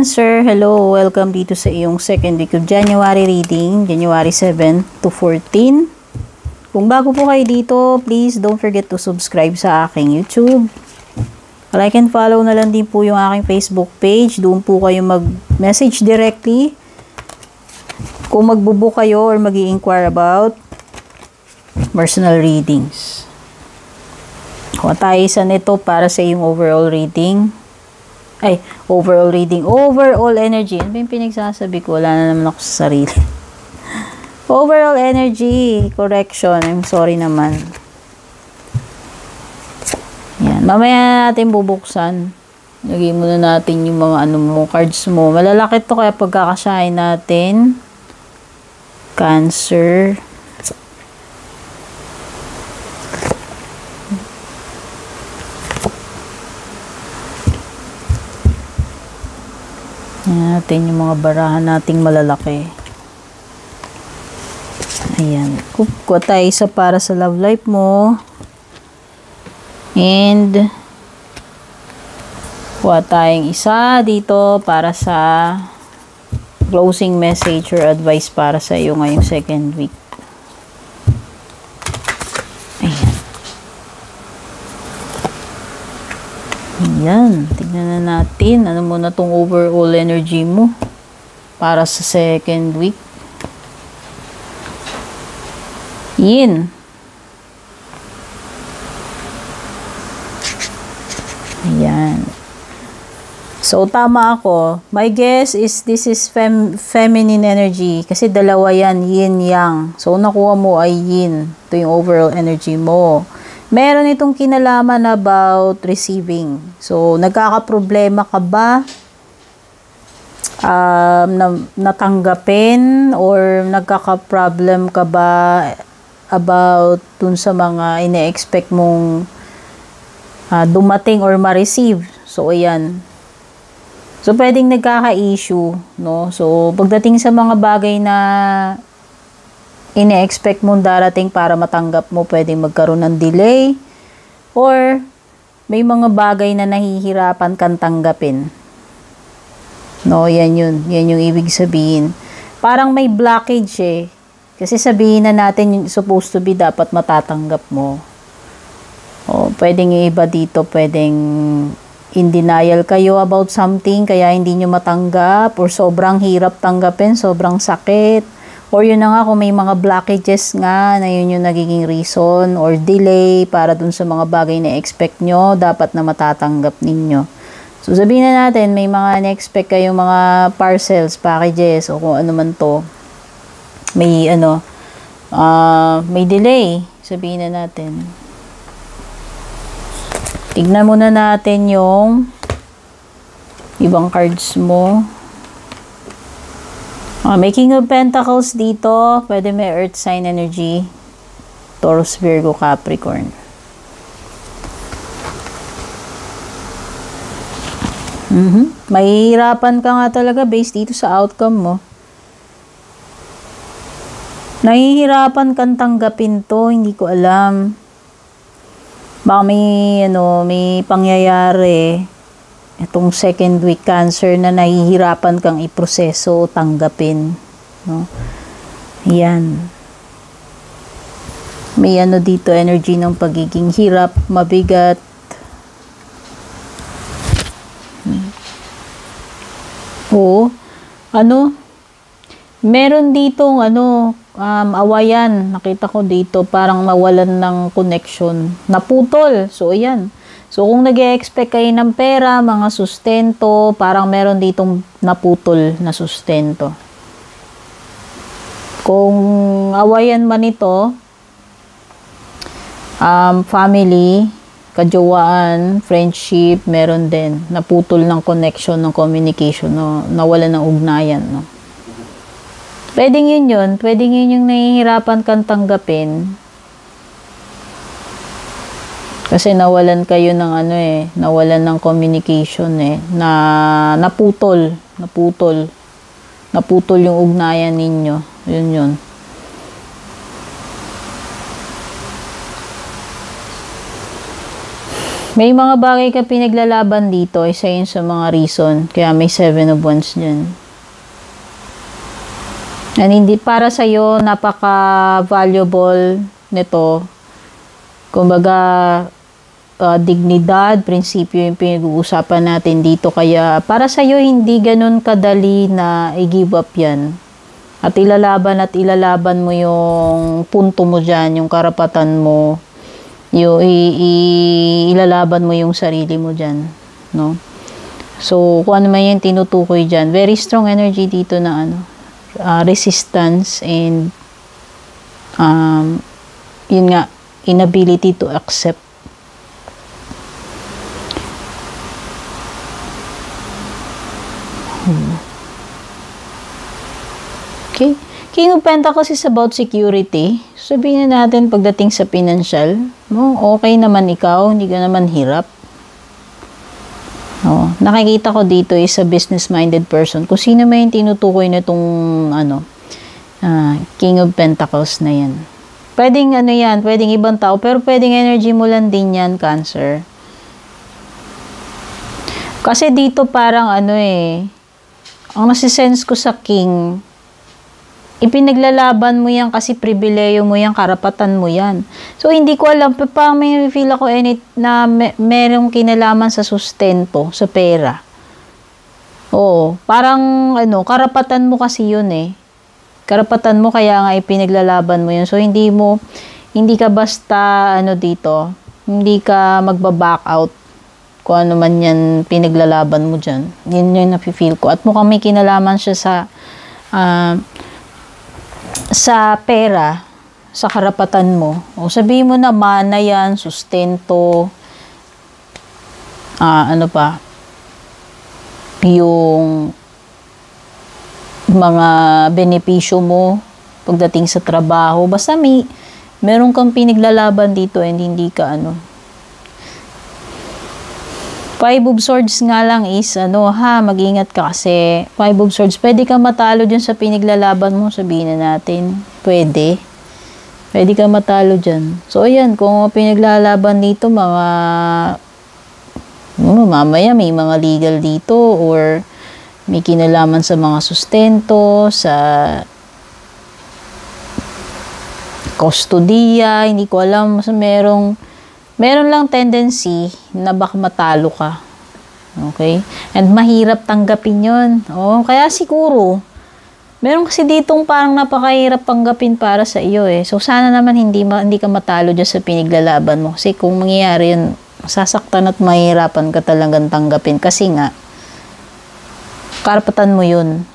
Cancer, hello! Welcome dito sa iyong second week of January reading, January 7 to 14. Kung bago po kayo dito, please don't forget to subscribe sa aking YouTube. Like and follow na lang din po yung aking Facebook page. Doon po kayo mag-message directly kung magbubook kayo or mag-i-inquire about personal readings. Kuha tayo isa nito para sa iyong overall reading. Overall energy. Ano ba yung pinagsasabi ko? Wala na naman ako sa sarili. Overall energy. Correction. I'm sorry naman. Yan. Mamaya natin bubuksan. Lagay muna natin yung mga cards mo. Malalaki to kaya pagkakasyahin natin. Cancer. Ayan natin yung mga barahan nating malalaki. Ayan. Kuha tayo isa para sa love life mo. And kuha tayong isa dito para sa closing message or advice para sa iyo ngayong second week. Ayan. Ayan. Tignan na natin. Ano muna tong overall energy mo para sa second week. Yin. Ayan. So, tama ako. My guess is this is feminine energy. Kasi dalawa yan, yin, yang. So, nakuha mo ay yin. Ito yung overall energy mo. Meron itong kinalaman about receiving. So, nagkakaproblema ka ba? Natanggapin or nagkakaproblem ka ba about dun sa mga ine-expect mong dumating or ma-receive? So, ayan. So, pwedeng nagkaka-issue, no? So, pagdating sa mga bagay na ine-expect mong darating para matanggap mo, pwedeng magkaroon ng delay or may mga bagay na nahihirapan kang tanggapin. No, yan yun. Yan yung ibig sabihin. Parang may blockage eh. Kasi sabihin na natin yung supposed to be dapat matatanggap mo. O, pwedeng yung iba dito, pwedeng in denial kayo about something kaya hindi nyo matanggap or sobrang hirap tanggapin, sobrang sakit. Or yun na nga kung may mga blockages nga na yun yung nagiging reason or delay para dun sa mga bagay na expect nyo, dapat na matatanggap ninyo. So sabihin na natin, may mga na-expect kayong mga parcels, packages, o kung ano man to. May may delay. Sabihin na natin. Tignan muna natin yung ibang cards mo. May King of Pentacles dito. Pwede may Earth sign energy. Taurus, Virgo, Capricorn. Mahihirapan ka nga talaga based dito sa outcome mo. Nahihirapan kang tanggapin to. Hindi ko alam. Baka may pangyayari. Itong second week Cancer na nahihirapan kang iproseso o tanggapin. No? Yan. May dito energy ng pagiging hirap, mabigat. Oo. Meron ditong awayan. Nakita ko dito parang mawalan ng connection. Naputol. So, ayan. So, kung nag-e-expect kayo ng pera, mga sustento, parang meron ditong naputol na sustento. Kung awayan man ito, family, kajowaan, friendship, meron din. Naputol ng connection, ng communication, no? Nawala ng ugnayan. No? Pwedeng yun. Pwedeng yun yung nahihirapan kang tanggapin. Kasi nawalan kayo ng nawalan ng communication na naputol yung ugnayan ninyo. Yun. May mga bagay ka pinaglalaban dito, isa yun sa mga reason. Kaya may 7 of Wands dyan. And hindi para sa'yo, napaka-valuable nito. Kumbaga, dignidad, prinsipyo yung pinag-uusapan natin dito. Kaya para sa'yo, hindi ganun kadali na i-give up yan. At ilalaban mo yung punto mo dyan, yung karapatan mo. Ilalaban mo yung sarili mo dyan. No? So, kung ano man yung tinutukoy dyan, very strong energy dito na resistance and yun nga, inability to accept. Okay. King of Pentacles is about security. Sabihin na natin pagdating sa financial, no, okay naman ikaw, hindi ka naman hirap. No, nakikita ko dito is a business-minded person. Kung sino may tinutukoy na itong King of Pentacles na yan. Pwedeng yan, pwedeng ibang tao, pero pwedeng energy mo lang din yan, Cancer. Kasi dito parang ang nasisense ko sa King, ipinaglalaban mo yan kasi pribileyo mo yan, karapatan mo yan. So, hindi ko alam, parang may feel ako na merong kinalaman sa sustento, sa pera. Oo, parang karapatan mo kasi yun eh. Karapatan mo kaya nga ipinaglalaban mo yun. So, hindi ka basta dito, hindi ka magba-back out kung ano man yan pinaglalaban mo dyan. Yun yung nafe-feel ko. At mukhang may kinalaman siya sa pera, sa karapatan mo. O sabihin mo na mana yan, sustento, yung mga benepisyo mo pagdating sa trabaho. Basta meron kang pinaglalaban dito and hindi ka Five of Swords nga lang is, mag-ingat ka kasi Five of Swords, pwede ka matalo dyan sa pinaglalaban mo, sabihin na natin. Pwede ka matalo dyan. So, ayan, kung pinaglalaban dito, mamaya may mga legal dito or may kinalaman sa mga sustento, sa kustodiya, hindi ko alam, meron lang tendency na baka matalo ka. Okay? And mahirap tanggapin yun. Kaya siguro, meron kasi ditong parang napakahirap tanggapin para sa iyo eh. So, sana naman hindi ka matalo dyan sa pinaglalaban mo. Kasi kung mangyayari yun, sasaktan at mahirapan ka talagang tanggapin. Kasi nga, karapatan mo yun.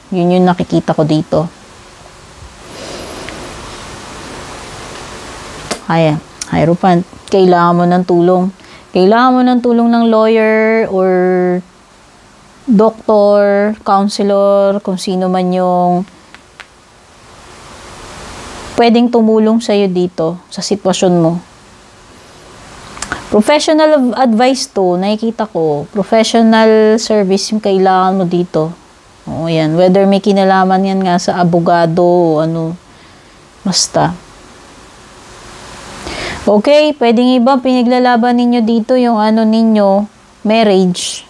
Yun yung nakikita ko dito. Hierophant. Kailangan mo ng tulong. Kailangan mo ng tulong ng lawyer or doctor, counselor, kung sino man yung pwedeng tumulong sa'yo dito sa sitwasyon mo. Professional advice to, nakikita ko. Professional service yung kailangan mo dito. Yan. Whether may kinalaman yan nga sa abogado o basta. Okay, pwedeng iba, pinaglalaban ninyo dito yung ninyo, marriage.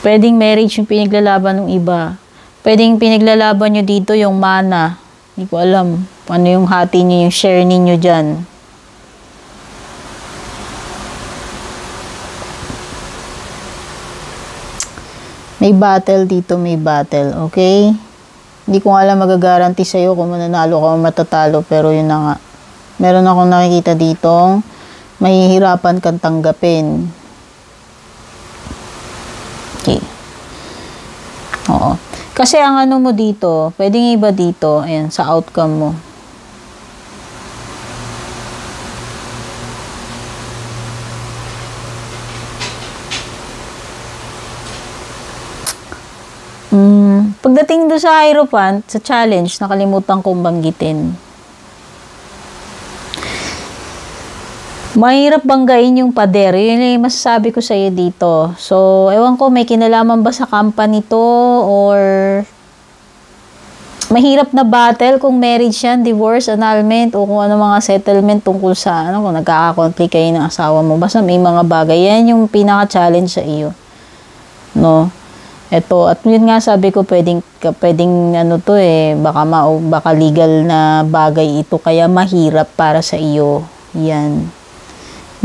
Pwedeng marriage yung pinaglalaban ng iba. Pwedeng pinaglalaban nyo dito yung mana. Hindi ko alam ano yung hati nyo, yung share ninyo dyan. May battle dito, may battle, okay? Hindi ko alam magagaranti sa'yo kung mananalo ka o matatalo, pero yun na nga. Meron akong nakikita ditong mahihirapan kang tanggapin. Okay. Oo. Kasi ang mo dito, pwedeng iba dito, ayan, sa outcome mo. Pagdating doon sa Hierophant, sa challenge, nakalimutan kong banggitin. Mahirap banggain yung pader. Yun yung masasabi ko sa iyo dito. So, ewan ko, may kinalaman ba sa company to or mahirap na battle kung marriage yan, divorce, annulment, o kung ano mga settlement tungkol sa ano, kung nagkaka-conflict kayo ng asawa mo. Basta may mga bagay. Yan yung pinaka-challenge sa iyo. No? Ito, at yun nga sabi ko, pwedeng ano to baka legal na bagay ito, kaya mahirap para sa iyo. Yan.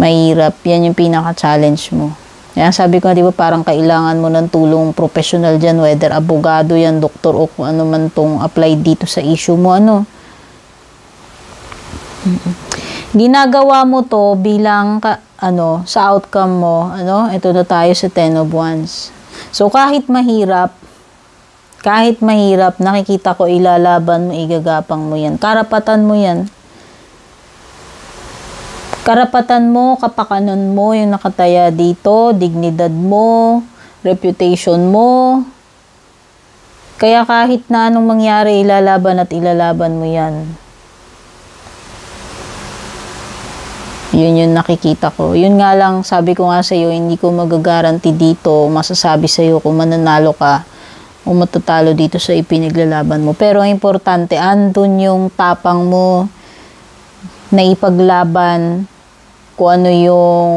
Mahirap. Yan yung pinaka-challenge mo. Yan, sabi ko, di ba, parang kailangan mo ng tulong professional dyan, whether abogado yan, doktor, o kung ano man tong apply dito sa issue mo, ano. Ginagawa mo to bilang, sa outcome mo, ito na tayo sa 10 of Wands. So, kahit mahirap, nakikita ko, ilalaban mo, igagapang mo yan. Karapatan mo yan. Karapatan mo, kapakanan mo, yung nakataya dito, dignidad mo, reputation mo. Kaya kahit na anong mangyari, ilalaban mo yan. Yun yung nakikita ko. Yun nga lang, sabi ko nga sa'yo, hindi ko magagaranti dito, masasabi sa'yo kung mananalo ka o matatalo dito sa ipinaglalaban mo. Pero ang importante, andun yung tapang mo na ipaglaban kung ano yung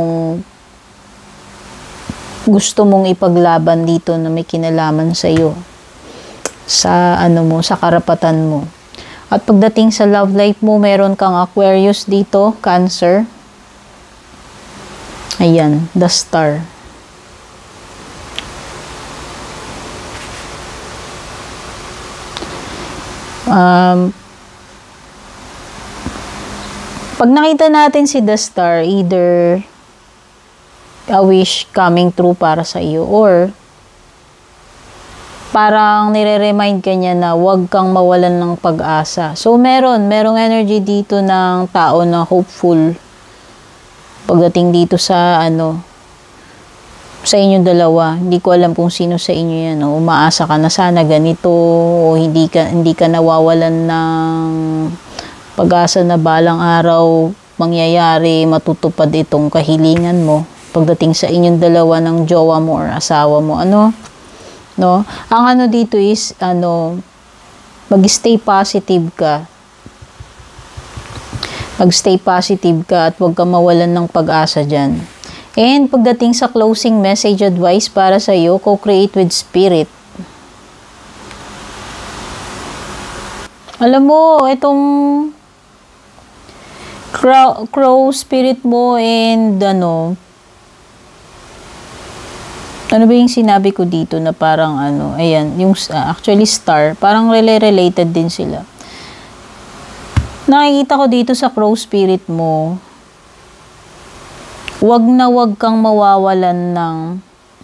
gusto mong ipaglaban dito na may kinalaman sa iyo, sa sa karapatan mo. At pagdating sa love life mo, meron kang Aquarius dito, Cancer. Ayan, the Star. Pag nakita natin si the Star, either a wish coming true para sa iyo, or parang nire-remind ka niya na huwag kang mawalan ng pag-asa. So, merong energy dito ng tao na hopeful pagdating dito sa sa inyong dalawa. Hindi ko alam kung sino sa inyo yan. Umaasa ka na sana ganito, o hindi ka nawawalan ng pag-asa na balang araw mangyayari, matutupad itong kahilingan mo pagdating sa inyong dalawa ng jowa mo or asawa mo. No? Ang dito is mag-stay positive ka. Mag-stay positive ka at huwag ka mawalan ng pag-asa dyan. And pagdating sa closing message advice para sa iyo, co-create with spirit. Alam mo, itong crow spirit mo and ano ba yung sinabi ko dito na parang ayan, yung actually star, parang related din sila. Nakikita ko dito sa crow spirit mo, wag kang mawawalan ng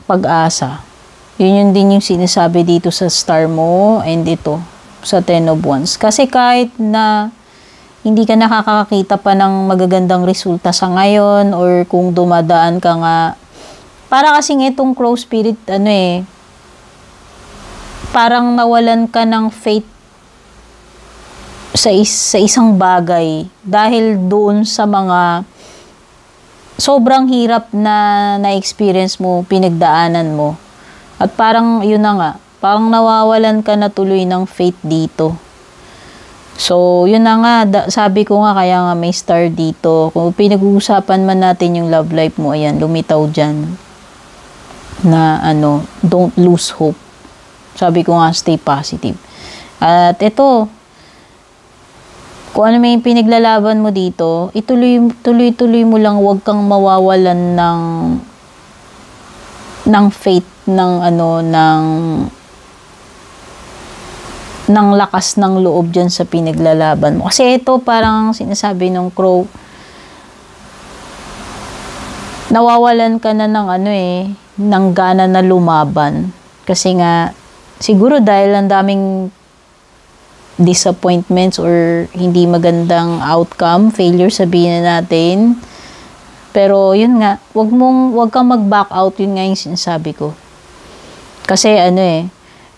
pag-asa. Yun din yung sinasabi dito sa star mo and ito sa 10 of Wands. Kasi kahit na hindi ka nakakakita pa ng magagandang resulta sa ngayon, or kung dumadaan ka nga, para kasing itong crow spirit, parang nawalan ka ng faith sa isang bagay dahil doon sa mga sobrang hirap na na-experience mo, pinagdaanan mo. At parang yun na nga, parang nawawalan ka na tuloy ng faith dito. So, yun na nga, sabi ko nga, kaya nga may star dito. Kung pinag-uusapan man natin yung love life mo, ayan, lumitaw dyan. Na don't lose hope. Sabi ko nga, stay positive. At ito, kung ano may pinaglalaban mo dito, tuloy mo lang, huwag kang mawawalan ng faith, ng lakas ng loob dyan sa pinaglalaban mo. Kasi ito parang sinasabi ng crow, nawawalan ka na ng gana na lumaban. Kasi nga, siguro dahil ang daming disappointments or hindi magandang outcome, failure sabihin na natin. Pero yun nga, wag kang mag-back out, yun nga yung sinasabi ko. Kasi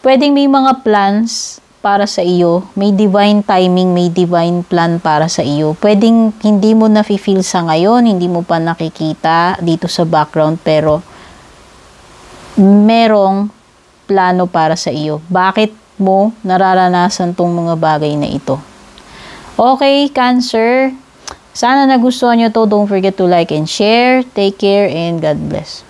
pwedeng may mga plans para sa iyo, may divine timing, may divine plan para sa iyo. Pwedeng hindi mo na-feel sa ngayon, hindi mo pa nakikita dito sa background, pero merong plano para sa iyo. Bakit mo nararanasan tong mga bagay na ito. Okay, Cancer. Sana nagustuhan nyo to. Don't forget to like and share. Take care and God bless.